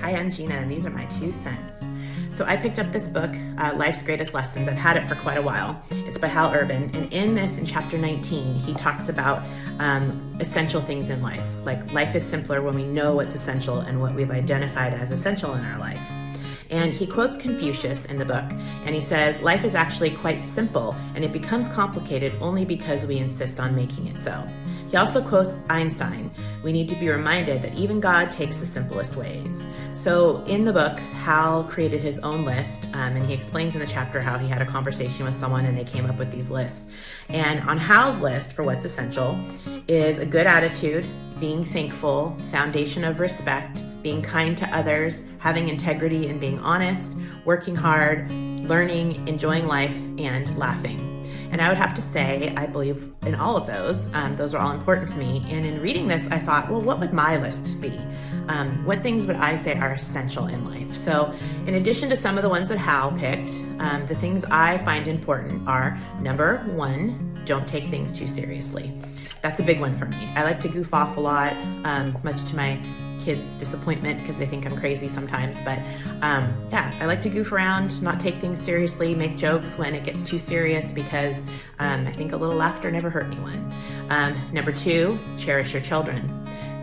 Hi, I'm Gina, and these are my 2 cents. So I picked up this book, Life's Greatest Lessons. I've had it for quite a while. It's by Hal Urban, and in chapter 19, he talks about essential things in life. Like, life is simpler when we know what's essential and what we've identified as essential in our life. And he quotes Confucius in the book, and he says, life is actually quite simple, and it becomes complicated only because we insist on making it so. He also quotes Einstein, we need to be reminded that even God takes the simplest ways. So in the book, Hal created his own list, and he explains in the chapter how he had a conversation with someone and they came up with these lists. And on Hal's list for what's essential is a good attitude, being thankful, foundation of respect, being kind to others, having integrity and being honest, working hard, learning, enjoying life, and laughing. And I would have to say, I believe in all of those. Those are all important to me. And in reading this, I thought, well, what would my list be? What things would I say are essential in life? So in addition to some of the ones that Hal picked, the things I find important are, number 1, don't take things too seriously. That's a big one for me. I like to goof off a lot, much to my kids' disappointment because they think I'm crazy sometimes. But yeah, I like to goof around, not take things seriously, make jokes when it gets too serious because I think a little laughter never hurt anyone. Number 2, cherish your children.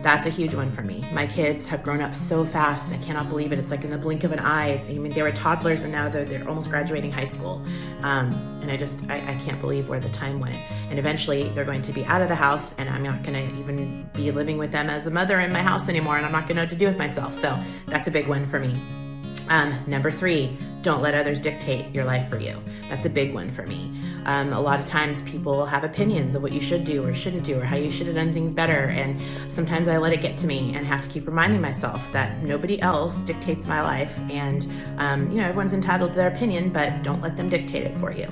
That's a huge one for me. My kids have grown up so fast. I cannot believe it. It's like in the blink of an eye. I mean, they were toddlers and now they're almost graduating high school. And I can't believe where the time went. And eventually they're going to be out of the house and I'm not gonna even be living with them as a mother in my house anymore, and I'm not gonna know what to do with myself. So that's a big one for me. Number 3, don't let others dictate your life for you. That's a big one for me. A lot of times people have opinions of what you should do or shouldn't do or how you should have done things better, and sometimes I let it get to me and have to keep reminding myself that nobody else dictates my life, and everyone's entitled to their opinion, but don't let them dictate it for you.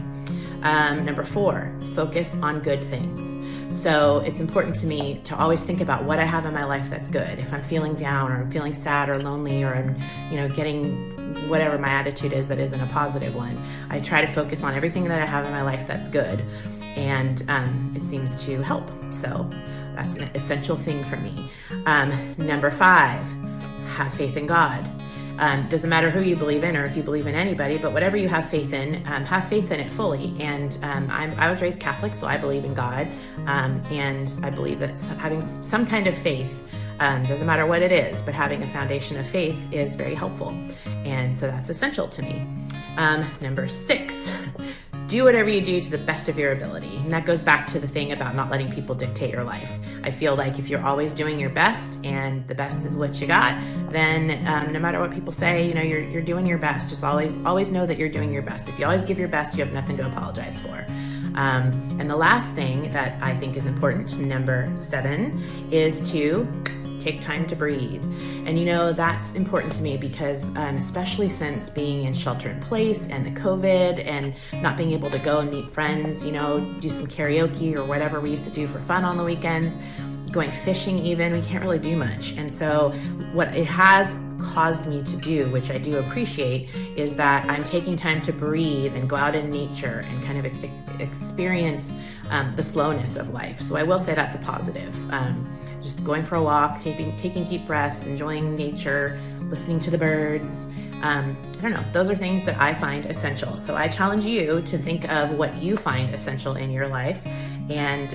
Number 4, focus on good things. So it's important to me to always think about what I have in my life that's good. If I'm feeling down or I'm feeling sad or lonely or I'm, getting whatever my attitude is that isn't a positive one, I try to focus on everything that I have in my life that's good. And it seems to help. So that's an essential thing for me. Number 5, have faith in God. Doesn't matter who you believe in or if you believe in anybody, but whatever you have faith in it fully. And I was raised Catholic, so I believe in God. And I believe that having some kind of faith, doesn't matter what it is, but having a foundation of faith is very helpful. And so that's essential to me. Number 6, do whatever you do to the best of your ability. And that goes back to the thing about not letting people dictate your life. I feel like if you're always doing your best and the best is what you got, then no matter what people say, you're doing your best. Just always know that you're doing your best. If you always give your best, you have nothing to apologize for. And the last thing that I think is important, number 7, is to take time to breathe. And that's important to me because especially since being in shelter in place and the COVID and not being able to go and meet friends, do some karaoke or whatever we used to do for fun on the weekends, going fishing even, we can't really do much. And so what it has caused me to do, which I do appreciate, is that I'm taking time to breathe and go out in nature and kind of experience the slowness of life. So I will say that's a positive. Just going for a walk, taking deep breaths, enjoying nature, listening to the birds. I don't know, those are things that I find essential. So I challenge you to think of what you find essential in your life, and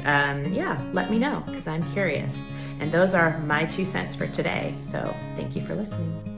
let me know because I'm curious. And those are my 2 cents for today. So thank you for listening.